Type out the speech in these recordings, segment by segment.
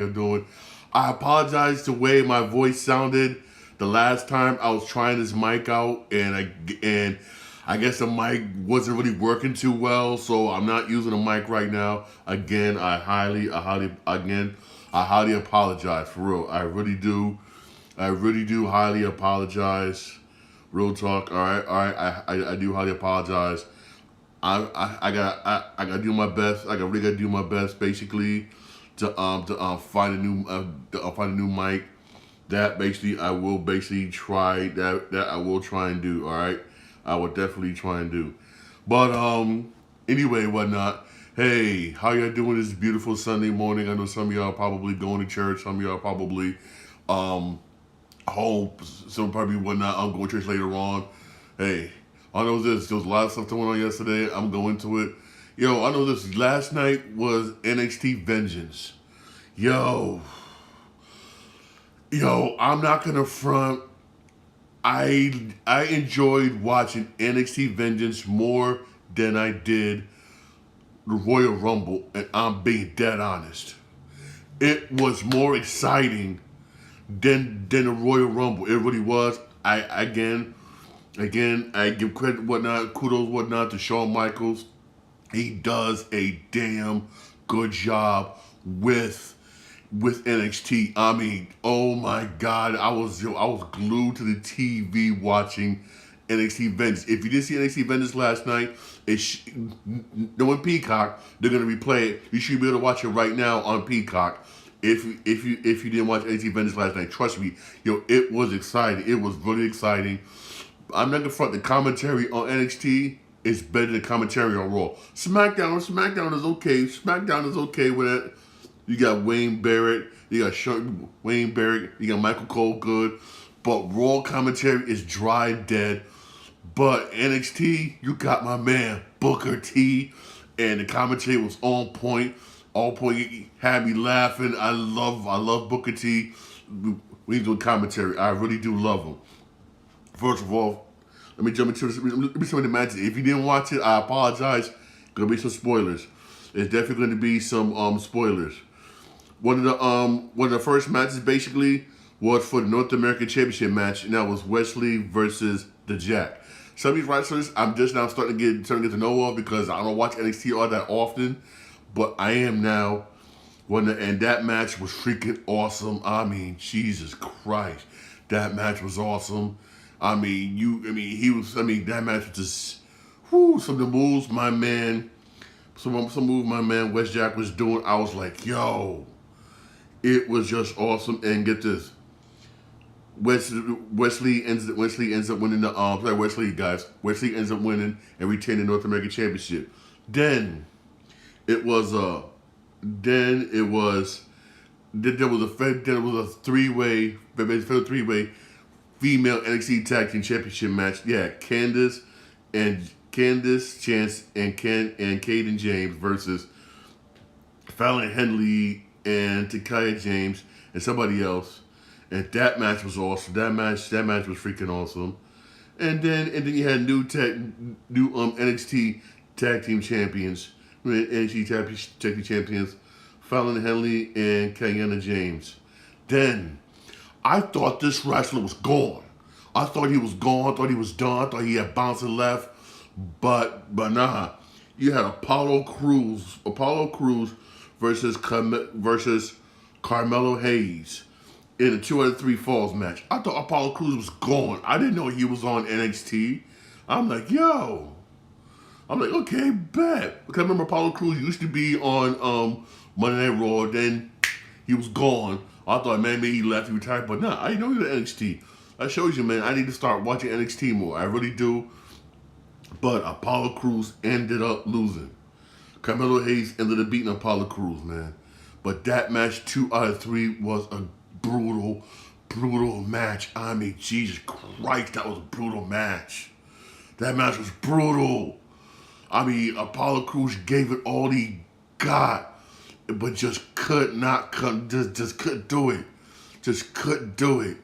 you're doing. I apologize the way my voice sounded the last time I was trying this mic out, and I guess the mic wasn't really working too well, so I'm not using a mic right now. Again, I highly apologize for real. I really do. I really do highly apologize. Real talk. All right. I do highly apologize. I gotta do my best. I really gotta do my best, basically, to find find a new mic. That basically I will basically try that I will try and do. All right, I will definitely try and do. But anyway, whatnot. Hey, how y'all doing this beautiful Sunday morning? I know some of y'all are probably going to church. Some of y'all are probably um home. Some probably whatnot. I'm going to church later on. Hey, I know this. There was a lot of stuff going on yesterday. I'm going to it. Yo, I know this. Last night was NXT Vengeance. Yo, I'm not gonna front. I enjoyed watching NXT Vengeance more than I did the Royal Rumble, and I'm being dead honest. It was more exciting than the Royal Rumble. It really was. I give credit whatnot, kudos whatnot to Shawn Michaels. He does a damn good job with NXT. I mean, oh my God, I was glued to the TV watching NXT Vengeance. If you didn't see NXT Vengeance last night, knowing Peacock, they're gonna replay it. You should be able to watch it right now on Peacock. If you didn't watch NXT Vengeance last night, trust me, it was exciting. It was really exciting. I'm not gonna front, the commentary on NXT is better than commentary on Raw. SmackDown is okay. SmackDown is okay with it. You got Wayne Barrett, you got Wayne Barrett, you got Michael Cole good, but Raw commentary is dry and dead. But NXT, you got my man Booker T, and the commentary was on point. On point, he had me laughing. I love Booker T. We do commentary. I really do love him. First of all, let me jump into this. Let me show you the matches. If you didn't watch it, I apologize. Gonna be some spoilers. It's definitely going to be some spoilers. One of the first matches basically was for the North American Championship match, and that was Wesley versus the Jack. Some of these wrestlers I'm just now starting to get to know of because I don't watch NXT all that often, but I am now. And that match was freaking awesome. I mean, Jesus Christ, that match was awesome. That match was just, some of the moves some moves my man West Jack was doing. I was like, yo, it was just awesome. And get this, Wesley ends up winning the Wesley ends up winning and retaining the North American Championship. Then it was there was a three-way female NXT Tag Team Championship match. Yeah, Candice, Chance, and Caden James versus Fallon Henley and Takaya James and somebody else. And that match was awesome. That match was freaking awesome. And then you had new NXT Tag Team Champions, NXT Tag Team Champions, Fallon Henley and Kiana James. Then I thought this wrestler was gone. I thought he was gone. I thought he was done. I thought he had bounced and left. But nah, you had Apollo Crews versus Carmelo Hayes in a 2 out of 3 falls match. I thought Apollo Crews was gone. I didn't know he was on NXT. I'm like, okay, bet. Because I remember Apollo Crews used to be on Monday Night Raw. Then he was gone. I thought, man, maybe he left, he retired. But nah, I didn't know he was on NXT. That shows you, man, I need to start watching NXT more. I really do. But Apollo Crews ended up losing. Carmelo Hayes ended up beating Apollo Crews, man. But that match, 2 out of 3, was a brutal match. I mean, Jesus Christ, that was a brutal match. That match was brutal. I mean, Apollo Crews gave it all he got, but just just couldn't do it. Just couldn't do it.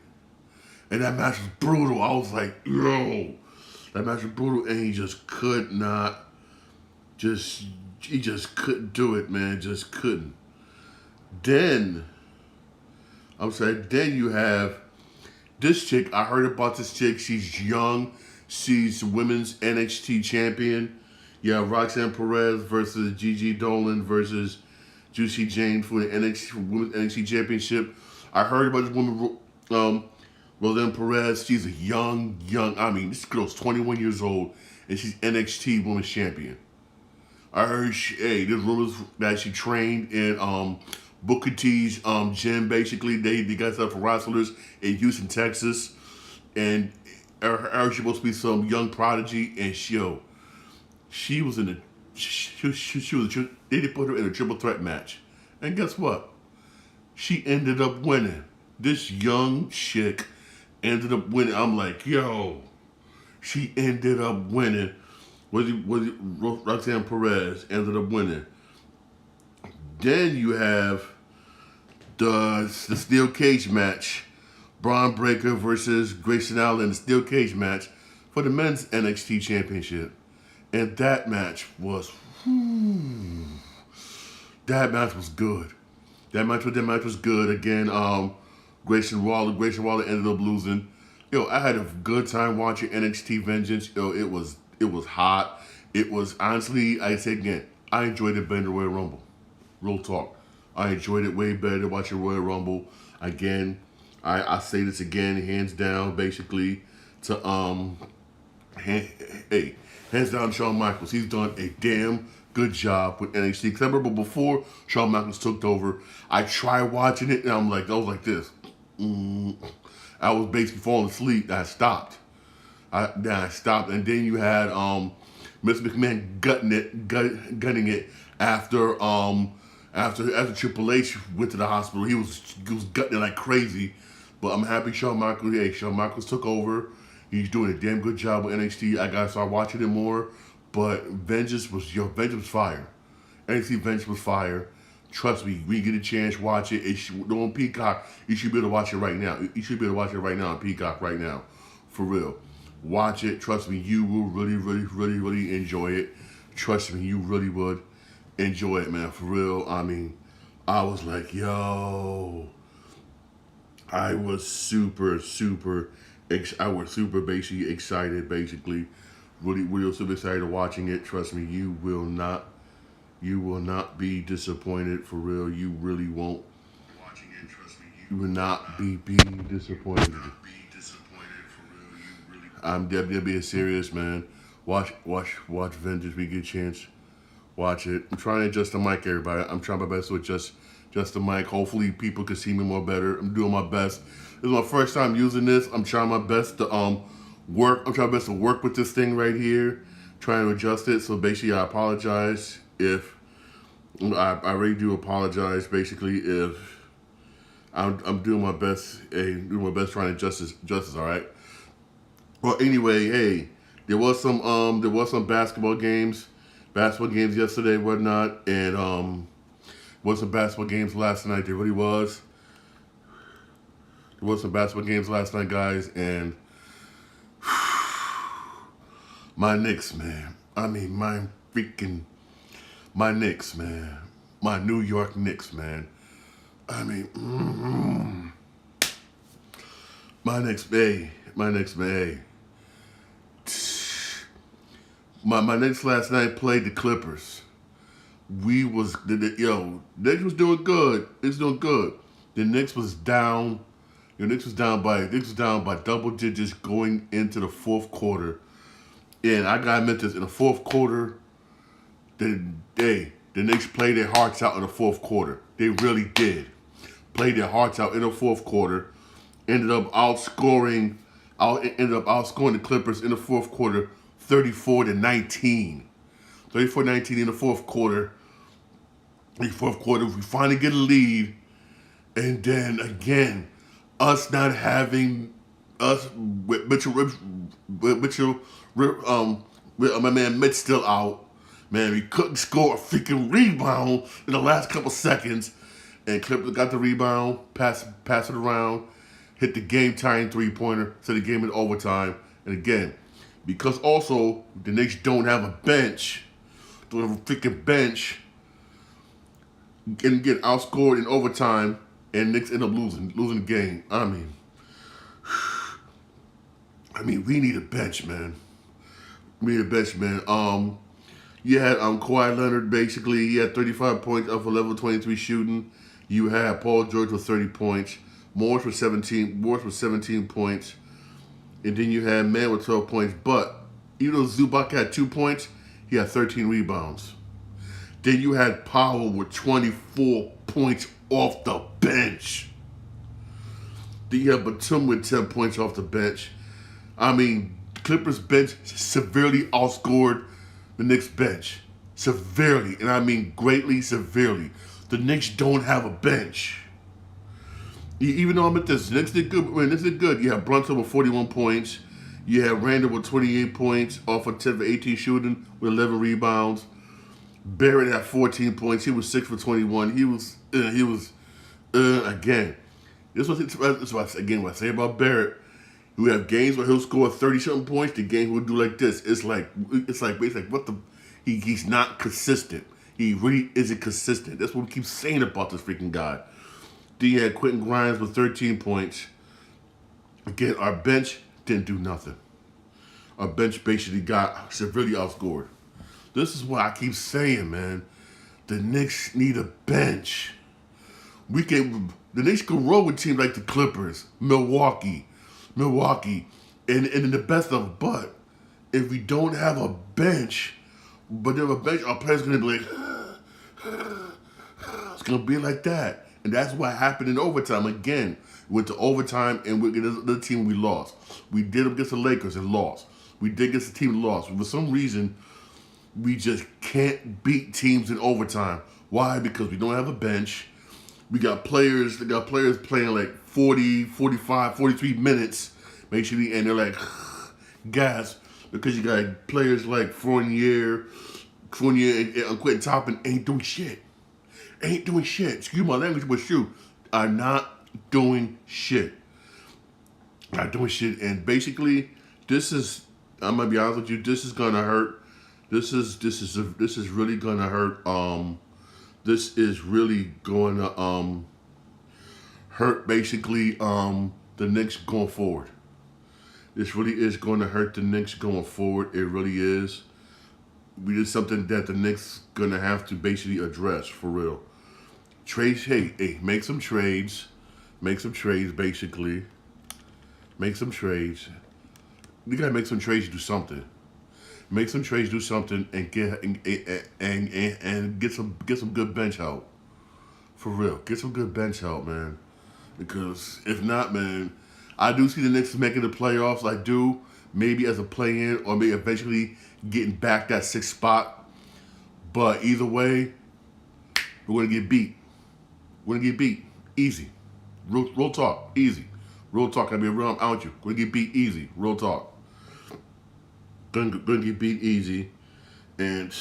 And that match was brutal. I was like, yo, that match was brutal, and he just could not. He just couldn't do it, man. Just couldn't. Then I'm saying, then you have this chick. I heard about this chick. She's young. She's women's NXT champion. Yeah, Roxanne Perez versus Gigi Dolan versus Juicy James for the NXT for women's NXT championship. I heard about this woman, Roseanne Perez. She's a young. I mean, this girl's 21 years old, and she's NXT Women's Champion. I heard, there's rumors that she trained in Booker T's gym. Basically, they got stuff for wrestlers in Houston, Texas, and I heard she's supposed to be some young prodigy. And she was in the she was they put her in a triple threat match, and guess what? She ended up winning. This young chick ended up winning. I'm like, yo, she ended up winning. Roxanne Perez ended up winning. Then you have the steel cage match, Braun Breaker versus Grayson Allen, the steel cage match for the men's NXT championship. And that match was, that match was good. That match was good. Again, Grayson Waller ended up losing. Yo, I had a good time watching NXT Vengeance. Yo, it was hot. It was, honestly, I say again, I enjoyed it better than Royal Rumble. Real talk. I enjoyed it way better than watching Royal Rumble. Again, I say this again, hands down, basically, to hands down Shawn Michaels. He's done a damn good job with NXT. Because I remember before Shawn Michaels took over, I tried watching it, and I was like this. I was basically falling asleep, and I stopped. I stopped, and then you had Mr. McMahon gutting it after Triple H went to the hospital. He was gutting it like crazy. But I'm happy Shawn Michaels took over. He's doing a damn good job with NXT. I gotta start watching it more. But Vengeance was fire. NXT Vengeance was fire. Trust me, we get a chance, watch it. It's on Peacock. You should be able to watch it right now. You should be able to watch it right now on Peacock right now. For real. Watch it. Trust me, you will really enjoy it. Trust me, you really would enjoy it, man. For real. I mean, I was like, yo. I was super basically excited, basically. Really super excited watching it. Trust me, you will not be disappointed, for real. You really won't. Watching it, trust me, you will not be disappointed. I'm definitely being serious, man. Watch Vengeance. We get a chance. Watch it. I'm trying to adjust the mic, everybody. I'm trying my best to adjust the mic. Hopefully, people can see me more better. I'm doing my best. This is my first time using this. I'm trying my best to work. I'm trying my best to work with this thing right here. Trying to adjust it. So basically, I apologize if I really do apologize. Basically, if I'm doing my best, trying to adjust this. All right. Well, anyway, hey, there was some basketball games yesterday, whatnot, and was some basketball games last night. There really was. There was some basketball games last night, guys, and my Knicks, man. I mean, my Knicks, man. My New York Knicks, man. I mean, my Knicks, man. My Knicks last night played the Clippers. Knicks was doing good. It's doing good. The Knicks was down. Knicks was down by double digits going into the fourth quarter. And I gotta admit this, in the fourth quarter, the Knicks played their hearts out in the fourth quarter. They really did. Played their hearts out in the fourth quarter. Ended up outscoring the Clippers in the fourth quarter, 34-19. 34-19 in the fourth quarter. In the fourth quarter, we finally get a lead. And then again, with my man Mitch still out. Man, we couldn't score a freaking rebound in the last couple seconds. And Clippers got the rebound, pass it around, hit the game-tying three-pointer, set the game in overtime. And again, because also the Knicks don't have a bench, and get outscored in overtime and Knicks end up losing the game. We need a bench, man. We need a bench, man. You had Kawhi Leonard, basically. He had 35 points off a level 23 shooting. You had Paul George with 30 points. Morris with 17 points. And then you had Mann with 12 points. But even though Zubac had 2 points, he had 13 rebounds. Then you had Powell with 24 points off the bench. Then you had Batum with 10 points off the bench. Clippers bench severely outscored the Knicks bench. Severely. And I mean greatly severely. The Knicks don't have a bench. Even though I'm at this, the Knicks did good. Knicks did good. You had Brunson with 41 points. You had Randall with 28 points off of 10 for 18 shooting with 11 rebounds. Barrett had 14 points. He was 6 for 21. He was again. This was what I say about Barrett. We have games where he'll score 30-something points. The game he'll do like this. It's like what the. He's not consistent. He really isn't consistent. That's what we keep saying about this freaking guy. Then you had Quentin Grimes with 13 points. Again, our bench didn't do nothing. Our bench basically got severely outscored. This is what I keep saying, man. The Knicks need a bench. The Knicks can roll with teams like the Clippers, Milwaukee. And in the best of, but if we don't have a bench, but then a bench, our players gonna be like, it's gonna be like that. And that's what happened in overtime. Again, we went to overtime and we against the team we lost. We did against the Lakers and lost. We did against the team and lost. For some reason, we just can't beat teams in overtime. Why? Because we don't have a bench. We got players playing like 40, 45, 43 minutes, basically, and they're like, gas, because you got players like Fournier and Quentin Toppin ain't doing shit. Excuse my language, but shoot, are not doing shit. And basically, I'm gonna be honest with you, this is gonna hurt. This is really gonna hurt. This is really going to hurt basically the Knicks going forward. This really is going to hurt the Knicks going forward. It really is. We did something that the Knicks gonna have to basically address for real. Trades, hey, make some trades. Make some trades, basically. Make some trades. You gotta make some trades to do something. Make some trades, do something, and get some good bench help. For real, get some good bench help, man. Because if not, man, I do see the Knicks making the playoffs. I do, maybe as a play-in or maybe eventually getting back that 6th spot. But either way, we're gonna get beat. We're gonna get beat easy. Real talk, easy. Real talk. I mean, real out you. We're gonna get beat easy. Real talk. Gonna get beat easy. And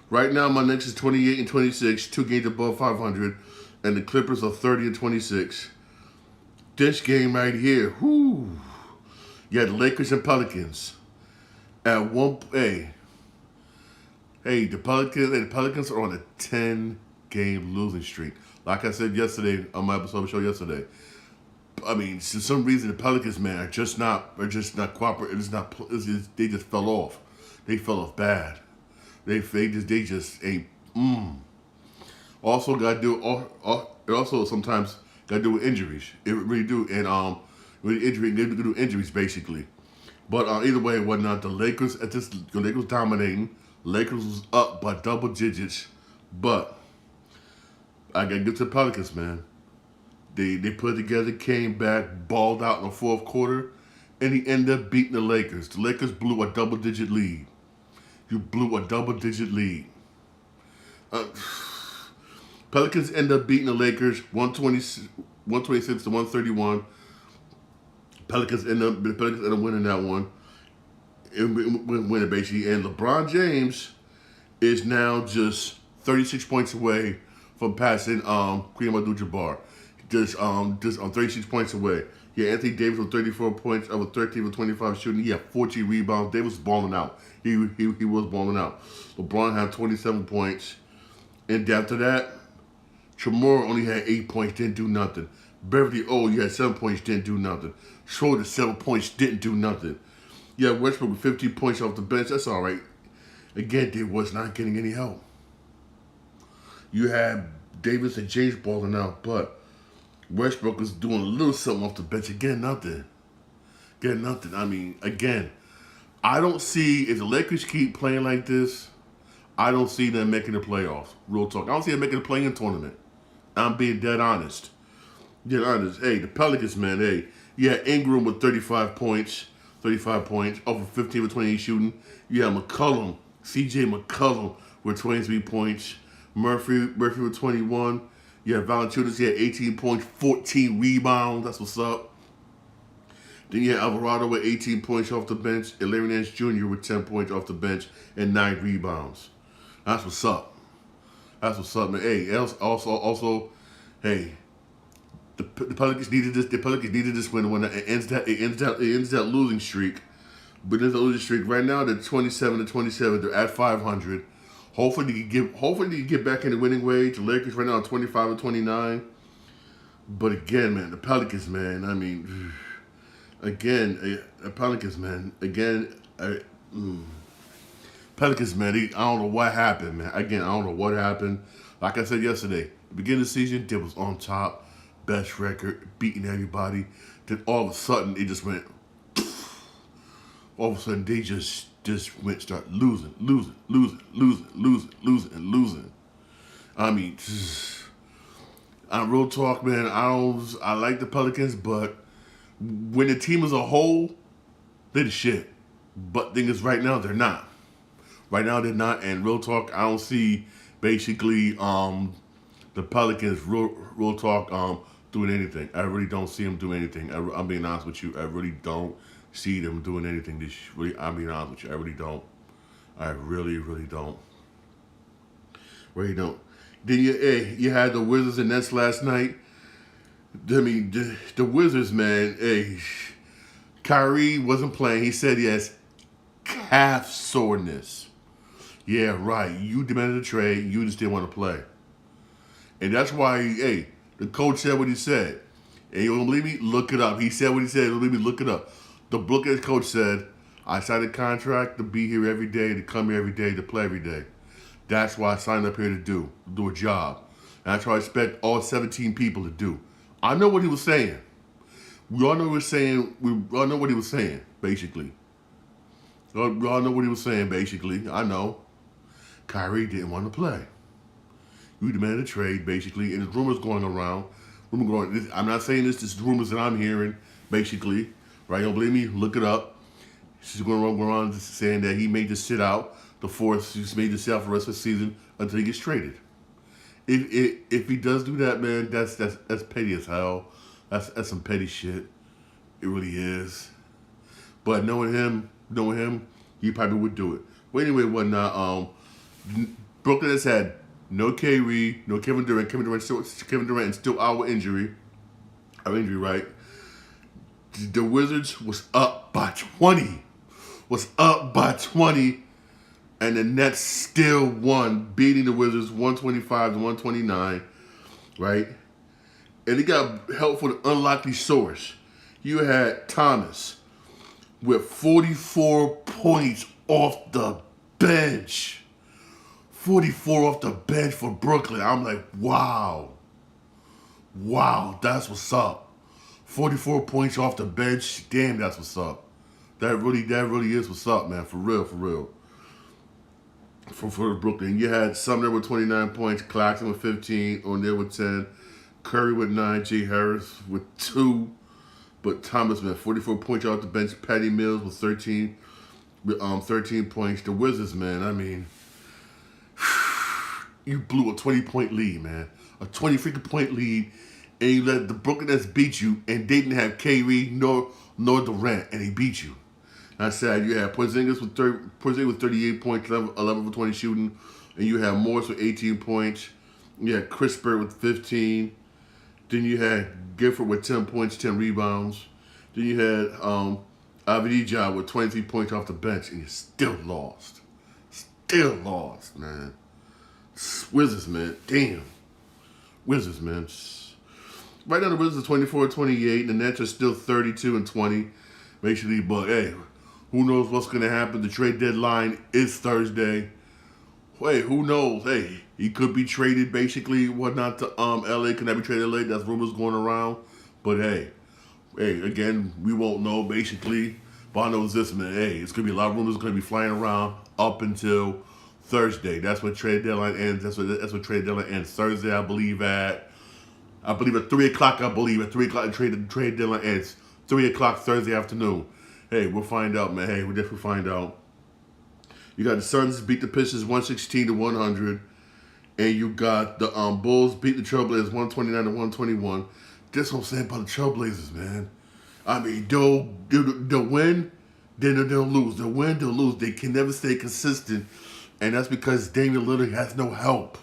right now my Knicks is 28 and 26, 2 games above 500, and the Clippers are 30 and 26. This game right here, whoo. You had the Lakers and Pelicans. At one the Pelicans are on a 10-game losing streak. Like I said yesterday on my episode of the show yesterday. I mean, for some reason, the Pelicans, man, are just not cooperating. They just fell off. They fell off bad. They just ain't. Also, got to do. It also sometimes got to do with injuries. It really do. And with injury, they do injuries basically. But either way, whatnot. The Lakers dominating. Lakers was up by double digits, but I got to get to the Pelicans, man. They put it together, came back, balled out in the 4th quarter, and he ended up beating the Lakers. The Lakers blew a double-digit lead. Pelicans end up beating the Lakers 126 to 131. Pelicans end up winning that one. Winning basically. And LeBron James is now just 36 points away from passing Kareem Abdul-Jabbar. Just 36 points away. Yeah, Anthony Davis with 34 points, over 13 for 25 shooting. He had 14 rebounds. Davis was balling out. He was balling out. LeBron had 27 points. And after that, Chamorro only had 8 points, didn't do nothing. Beverly O, you had 7 points, didn't do nothing. Schroeder, 7 points, didn't do nothing. You had Westbrook with 15 points off the bench, that's all right. Again, they was not getting any help. You had Davis and James balling out, but Westbrook was doing a little something off the bench. Again, nothing. Again, nothing. I mean, again, I don't see, if the Lakers keep playing like this, I don't see them making the playoffs. Real talk. I don't see them making the play-in tournament. I'm being dead honest. Dead honest. Hey, the Pelicans, man, hey, you had Ingram with 35 points, off of 15 with 28 shooting. You had McCollum, C.J. McCollum with 23 points. Murphy with 21. You had Valanciunas, he had 18 points, 14 rebounds. That's what's up. Then you had Alvarado with 18 points off the bench, and Larry Nance Jr. with 10 points off the bench and 9 rebounds. That's what's up. That's what's up, man. Hey, also, hey, the Pelicans needed this. The Pelicans needed this win when it ends that losing streak. But there's a losing streak right now. They're 27-27. They're at 500. Hopefully they can get back in the winning ways. The Lakers right now are 25-29. But again, man, the Pelicans, man. I mean, again, the Pelicans, man. Again, Pelicans, man. I don't know what happened, man. Again, I don't know what happened. Like I said yesterday, the beginning of the season, they was on top, best record, beating everybody. Then all of a sudden, it just went. All of a sudden, they just start losing. I mean, on real talk, man, I like the Pelicans, but when the team as a whole, they're the shit. But thing is, right now, they're not. Right now, they're not, and real talk, I don't see, basically, the Pelicans, real talk, doing anything. I really don't see them doing anything. I'm being honest with you. I really don't see them doing anything. I'm being honest with you. I really don't. I really, really don't. Really don't. Then you had the Wizards and Nets last night. I mean, the Wizards, man, hey, Kyrie wasn't playing. He said he has calf soreness. Yeah, right. You demanded a trade. You just didn't want to play. And that's why, hey, the coach said what he said. And you don't believe me? Look it up. He said what he said. You don't believe me? Look it up. The Brooklyn coach said, I signed a contract to be here every day, to come here every day, to play every day. That's what I signed up here to do a job. And that's what I expect all 17 people to do. I know what he was saying. We all know what he was saying. We all know what he was saying, basically. We all know what he was saying, basically. I know. Kyrie didn't want to play. You demanded a trade, basically, and there's rumors going around. I'm not saying this is rumors that I'm hearing, basically. Right? You don't believe me? Look it up. She's going around saying that he may just sit out he's made to sit out for the rest of the season until he gets traded. If he does do that, man, that's petty as hell. That's some petty shit. It really is. But knowing him, he probably would do it. But anyway, Brooklyn has had no Kyrie, no Kevin Durant. Kevin Durant is still out with injury. Right? The Wizards was up by 20. And the Nets still won, beating the Wizards 125-129, right? And they got help for the unlikely source. You had Thomas with 44 points off the bench. 44 off the bench for Brooklyn. I'm like, wow. Wow, that's what's up. 44 points off the bench. Damn, that's what's up. That really is what's up, man. For real. For Brooklyn. You had Sumner with 29 points, Claxton with 15, O'Neal with 10, Curry with 9, J. Harris with 2. But Thomas, man, 44 points off the bench. Patty Mills with 13 points. The Wizards, man, I mean, you blew a 20-point lead, man. A 20-freaking-point lead, and you let the Brooklyn Nets beat you, and they didn't have Kyrie nor Durant, and they beat you. That's sad. You had Porzingis with 38 points, 11 for 20 shooting, and you had Morris with 18 points. You had Chris Bird with 15. Then you had Gifford with 10 points, 10 rebounds. Then you had Avdija with 23 points off the bench, and you still lost. Still lost, man. Wizards, man. Damn. Wizards, man. Right now the Wizards are 24-28. The Nets are still 32-20, basically. But hey, who knows what's gonna happen? The trade deadline is Thursday. Hey, who knows? Hey, he could be traded, basically, whatnot to LA. Could that be traded late? That's rumors going around. But hey, again, we won't know, basically. But I know this, man. Hey, it's gonna be a lot of rumors gonna be flying around up until Thursday. That's when trade deadline ends. That's what trade deadline ends Thursday, I believe at 3 o'clock. I believe at 3 o'clock. Trade deadline ends 3 o'clock Thursday afternoon. Hey, we'll find out, man. Hey, we'll definitely find out. You got the Suns beat the Pistons 116-100, and you got the Bulls beat the Trailblazers 129-121. That's what I'm saying about the Trailblazers, man. I mean, they'll win, then they'll lose. They'll win, they'll lose. They can never stay consistent, and that's because Damian Lillard has no help.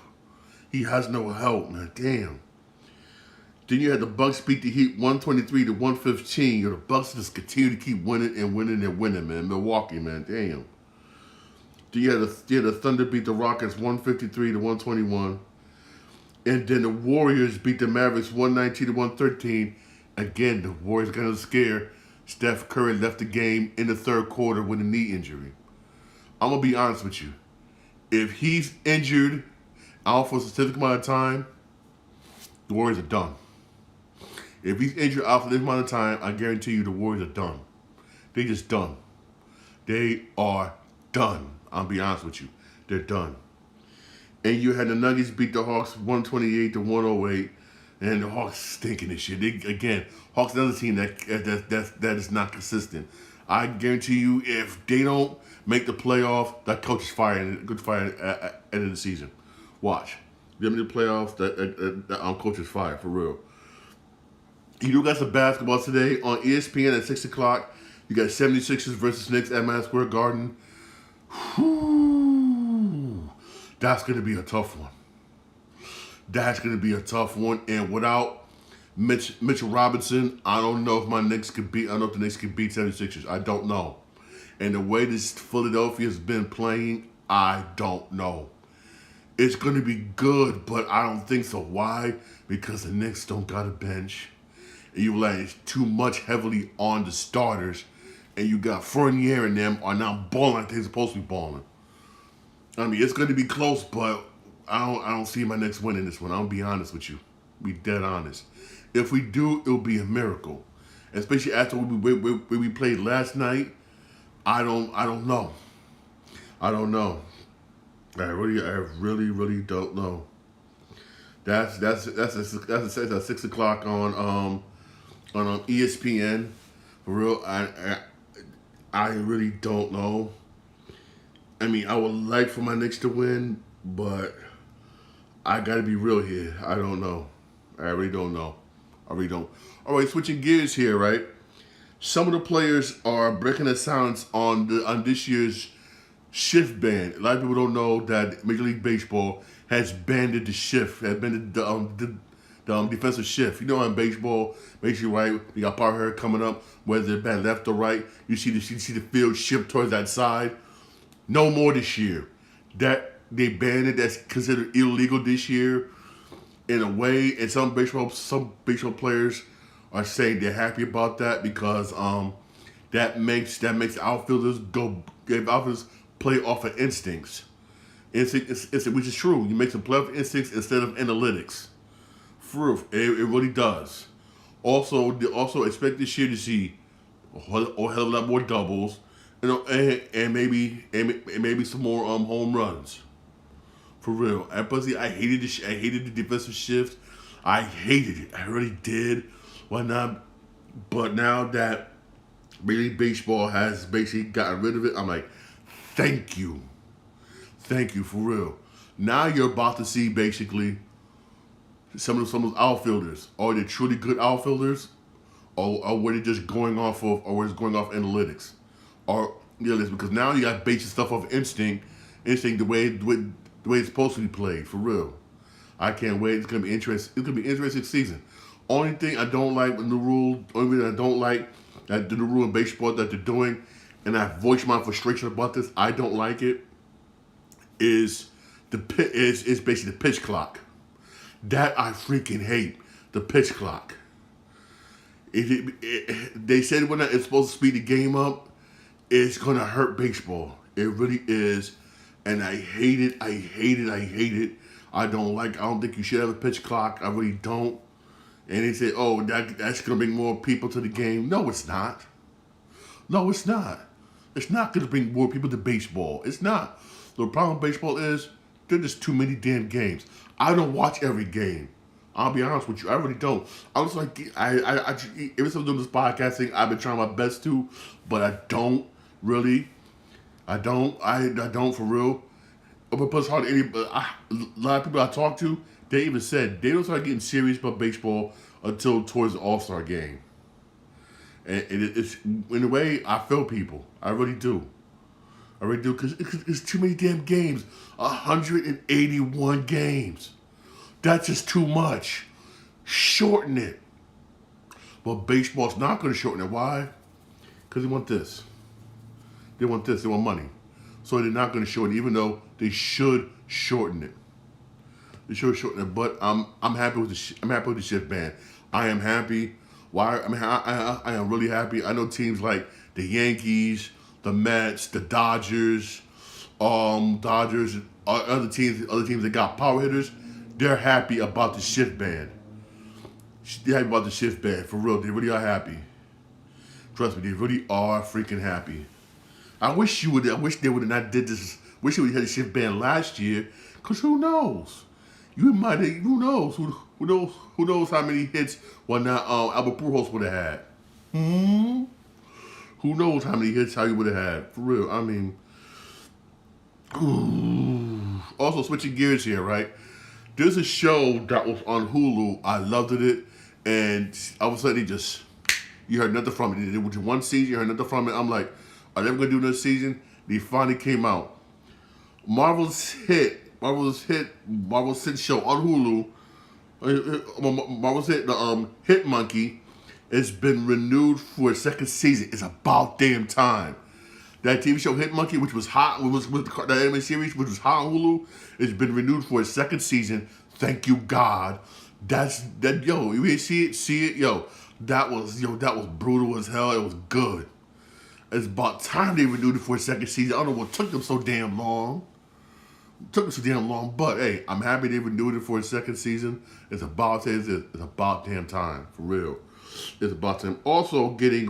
He has no help, man. Damn. Then you had the Bucks beat the Heat 123-115. The Bucks just continue to keep winning and winning and winning, man. Milwaukee, man. Damn. You had the Thunder beat the Rockets 153-121. And then the Warriors beat the Mavericks 119-113. Again, the Warriors got a scare. Steph Curry left the game in the third quarter with a knee injury. I'm going to be honest with you. If he's injured out for a specific amount of time, the Warriors are done. If he's injured out for this amount of time, I guarantee you the Warriors are done. They just done. They are done. I'll be honest with you. They're done. And you had the Nuggets beat the Hawks 128-108. And the Hawks stinking this shit. Hawks another team that is not consistent. I guarantee you, if they don't make the playoff, that coach is fired. Good fire at the end of the season. Watch. Them in the playoffs, that coach is fired, for real. You do got some basketball today on ESPN at 6 o'clock. You got 76ers versus Knicks at Madison Square Garden. Whew. That's going to be a tough one. That's going to be a tough one. And without Mitchell Robinson, I don't know if the Knicks could beat 76ers. I don't know. And the way this Philadelphia has been playing, I don't know. It's going to be good, but I don't think so. Why? Because the Knicks don't got a bench. And you rely too much heavily on the starters. And you got Fournier and them are not balling like they're supposed to be balling. I mean, it's going to be close, but I don't see my Knicks winning this one. I'll be honest with you. Be dead honest. If we do, it'll be a miracle. Especially after we played last night. I don't know. I don't know. I really don't know. That's at 6 o'clock on ESPN. For real, I really don't know. I mean, I would like for my Knicks to win, but I gotta be real here. I don't know. I really don't know. I really don't. All right, switching gears here, right? Some of the players are breaking the silence on this year's shift ban. A lot of people don't know that Major League Baseball has banned the shift, has banned the defensive shift. You know, in baseball, basically, right, you got power hitter coming up, whether they're bat left or right, you see the field shift towards that side. No more this year. That they banned it. That's considered illegal this year, in a way. And some baseball players are saying they're happy about that because that makes outfielders play off of instincts. Which is true. You make them play off of instincts instead of analytics. It really does. Also expect this year to see a hell of a lot more doubles, and maybe some more home runs. For real. And plus, I hated the defensive shift. I hated it. I really did. Why not? But now that Major League Baseball has basically gotten rid of it, I'm like, thank you for real. Now you're about to see basically some of those outfielders. Are they truly good outfielders, or were they just going off analytics, or because now you got basic stuff off instinct the way it's supposed to be played, for real. I can't wait. It's gonna be interesting. It's gonna be an interesting season. Only thing I don't like with the rule, only thing I don't like that the rule in baseball that they're doing, and I voiced my frustration about this. I don't like it. Is basically the pitch clock. That I freaking hate. The pitch clock. They said when it's supposed to speed the game up, it's gonna hurt baseball. It really is, and I hate it. I hate it. I hate it. I don't like. I don't think you should have a pitch clock. I really don't. And they say, "Oh, that's gonna bring more people to the game." No, it's not. No, it's not. It's not gonna bring more people to baseball. It's not. The problem with baseball is there's just too many damn games. I don't watch every game. I'll be honest with you. I really don't. I was like, ever since I'm doing this podcasting, I've been trying my best to, but I don't really. I don't for real. But it's hard. A lot of people I talk to, they even said they don't start getting serious about baseball until towards the All-Star game. And it's in a way I feel people. I really do. I really do because it's too many damn games. 181 games. That's just too much. Shorten it. But baseball's not going to shorten it. Why? Because they want this. They want this. They want money. So they're not going to shorten it, even though they should shorten it. They should shorten it. But I'm happy with the shift ban. I am happy. Why? I mean, I am really happy. I know teams like the Yankees, the Mets, the Dodgers, other teams that got power hitters. They're happy about the shift ban. They're happy about the shift ban. For real, they really are happy. Trust me, they really are freaking happy. I wish they would have not did this. Wish they would have had the shift ban last year. Cause who knows? Who knows? Who knows how many hits Albert Pujols would have had? Who knows how many hits he would have had? For real. I mean, also switching gears here, right? There's a show that was on Hulu. I loved it, and all of a sudden you heard nothing from it. It was one season, you heard nothing from it. I'm like, are they ever gonna do another season? They finally came out. Marvel's hit show on Hulu. Marvel's hit, the Hit Monkey, has been renewed for a second season. It's about damn time. That TV show Hit Monkey, which was hot, that anime series, which was hot on Hulu, has been renewed for a second season. Thank you, God. Yo, you ain't see it, yo. That was brutal as hell. It was good. It's about time they renewed it for a second season. I don't know what took them so damn long. But hey, I'm happy they renewed it for a second season. It's about damn time, for real. It's about time. Also getting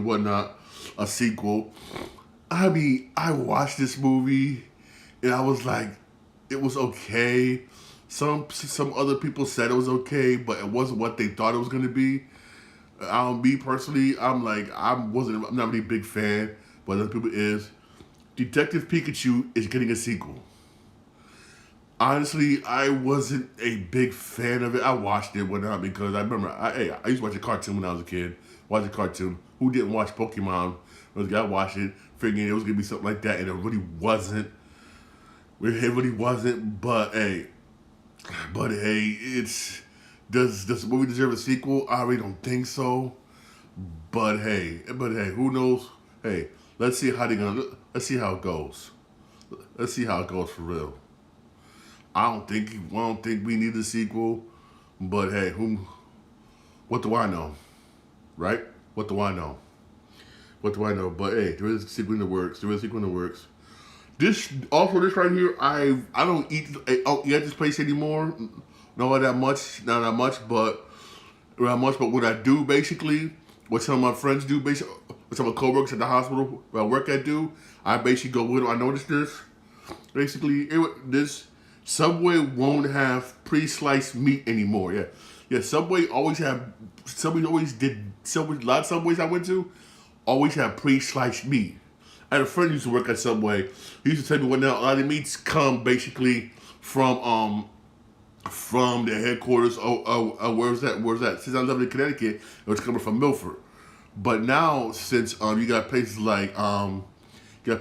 a sequel. I mean, I watched this movie and I was like, it was okay. Some other people said it was okay, but it wasn't what they thought it was gonna be. Me personally, I'm not really a big fan, but other people is. Detective Pikachu is getting a sequel. Honestly, I wasn't a big fan of it. I watched it because I remember I used to watch a cartoon when I was a kid. Watch a cartoon. Who didn't watch Pokemon? I watched it, figuring it was gonna be something like that, and it really wasn't. But hey, does this movie deserve a sequel? I really don't think so. But hey, who knows? Hey, let's see how it goes. Let's see how it goes for real. I don't think we need a sequel, but hey, what do I know? Right? What do I know? But hey, there is a sequel in the works. This right here, I don't eat at this place anymore. Not that much, but what I do basically, what some of my friends do basically, what some of my coworkers at the hospital where I work at do, I basically go with them. I noticed this. Basically, this Subway won't have pre-sliced meat anymore. Yeah. Subway always did. A lot of Subways I went to always have pre-sliced meat. I had a friend who used to work at Subway. He used to tell me a lot of the meats come basically from the headquarters. Where's that? Since I live in Connecticut, it was coming from Milford. But now, since you got places like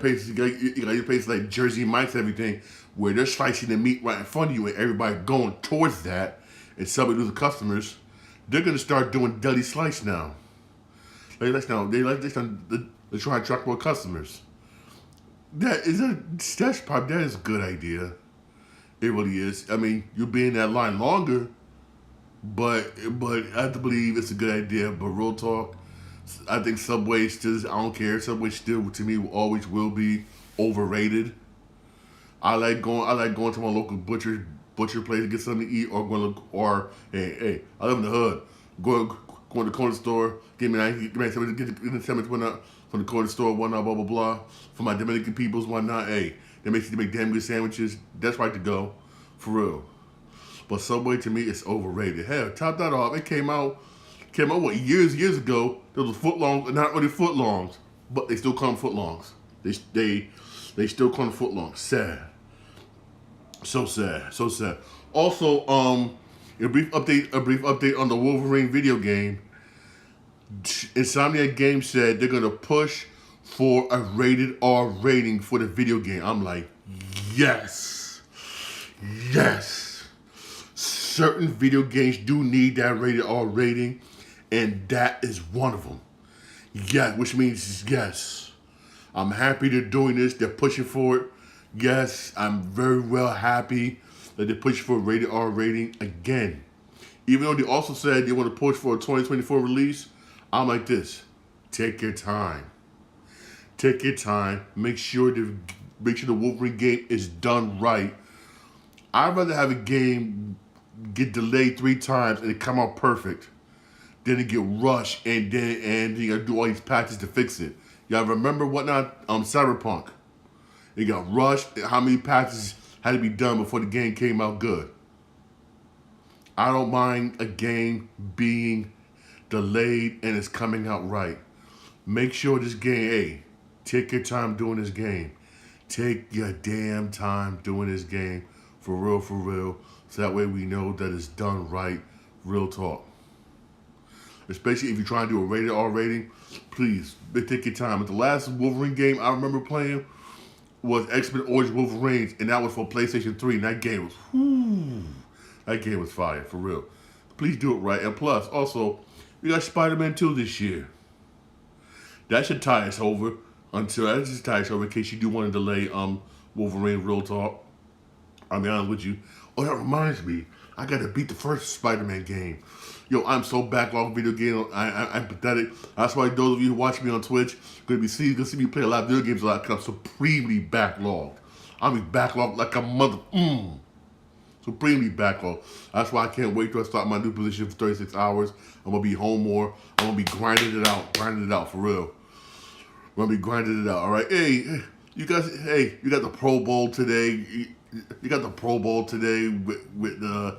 places like Jersey Mike's and everything, where they're slicing the meat right in front of you, and everybody going towards that, and Subway to the customers, they're gonna start doing deli slice now. They're trying to attract more customers. That is a good idea. It really is. I mean, you'll be in that line longer, but I have to believe it's a good idea. But real talk, I think Subway still. I don't care. Subway still to me always will be overrated. I like going to my local butcher place to get something to eat, or going to, or hey, I live in the hood. Going to the corner store, give me something, get the sandwich whatnot from the corner store, whatnot, blah blah blah. For my Dominican peoples, whatnot. Hey, they make damn good sandwiches. That's right to go, for real. But Subway to me is overrated. Hell, top that off. It came out what years ago. There was footlongs, not really footlongs, but they still call them footlongs. They still call them footlongs. Sad. So sad, so sad. Also, a brief update on the Wolverine video game. Insomniac Games said they're gonna push for a rated R rating for the video game. I'm like, yes, yes. Certain video games do need that rated R rating, and that is one of them. Yeah, which means yes. I'm happy they're doing this. They're pushing for it. Yes, I'm very well happy that they push for a rated R rating again. Even though they also said they want to push for a 2024 release, I'm like this. Take your time. Take your time. Make sure the Wolverine game is done right. I'd rather have a game get delayed 3 times and it come out perfect than it get rushed and then you gotta do all these patches to fix it. Y'all remember whatnot? Cyberpunk. It got rushed. How many patches had to be done before the game came out good? I don't mind a game being delayed and it's coming out right. Make sure this game, hey, take your time doing this game. Take your damn time doing this game. For real. So that way we know that it's done right. Real talk. Especially if you're trying to do a rated R rating, please, take your time. But the last Wolverine game I remember playing was X-Men Origins Wolverines, and that was for PlayStation 3, and that game was fire, for real. Please do it right. And plus, also, we got Spider-Man 2 this year. That should tie us over in case you do want to delay Wolverine Real Talk. I'll be honest with you. Oh, that reminds me. I got to beat the first Spider-Man game. Yo, I'm so backlogged video game. I'm pathetic. That's why those of you who watch me on Twitch gonna see me play a lot of video games a lot because I'm supremely backlogged. I'm backlogged like a mother. Supremely backlogged. That's why I can't wait till I start my new position for 36 hours. I'm gonna be home more. I'm gonna be grinding it out for real. I'm gonna be grinding it out. All right, hey, you guys, you got the Pro Bowl today. You got the Pro Bowl today with the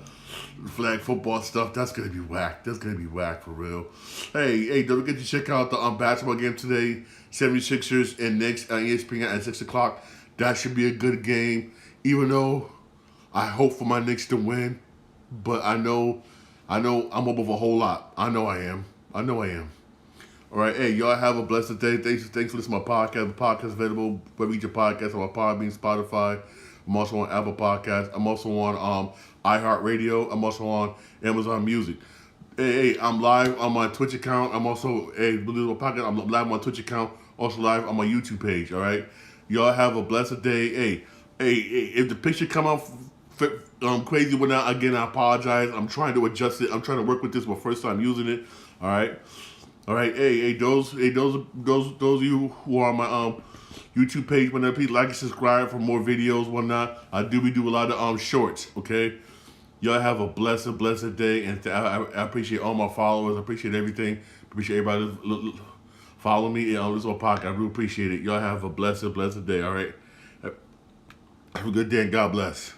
flag football stuff. That's gonna be whack. That's gonna be whack for real. Hey, don't forget to check out the basketball game today. 76ers and Knicks on ESPN at 6 o'clock. That should be a good game. Even though I hope for my Knicks to win, but I know I'm up of a whole lot. I know I am. All right, hey, y'all have a blessed day. Thanks for listening to my podcast. The podcast is available wherever you get your podcast on Podbean, Spotify. I'm also on Apple Podcasts. I'm also on iHeartRadio. I'm also on Amazon Music. Hey, I'm live on my Twitch account. I'm also I'm live on my Twitch account. Also live on my YouTube page. All right, y'all have a blessed day. Hey, if the picture come out crazy whatnot, again, I apologize. I'm trying to adjust it. I'm trying to work with this my first time using it. All right. Hey, those of you who are on my YouTube page, whenever please like and subscribe for more videos, whatnot. We do a lot of shorts. Okay, y'all have a blessed day, and I appreciate all my followers. I appreciate everything. Appreciate everybody follow me on this little podcast. I really appreciate it. Y'all have a blessed day. All right, have a good day and God bless.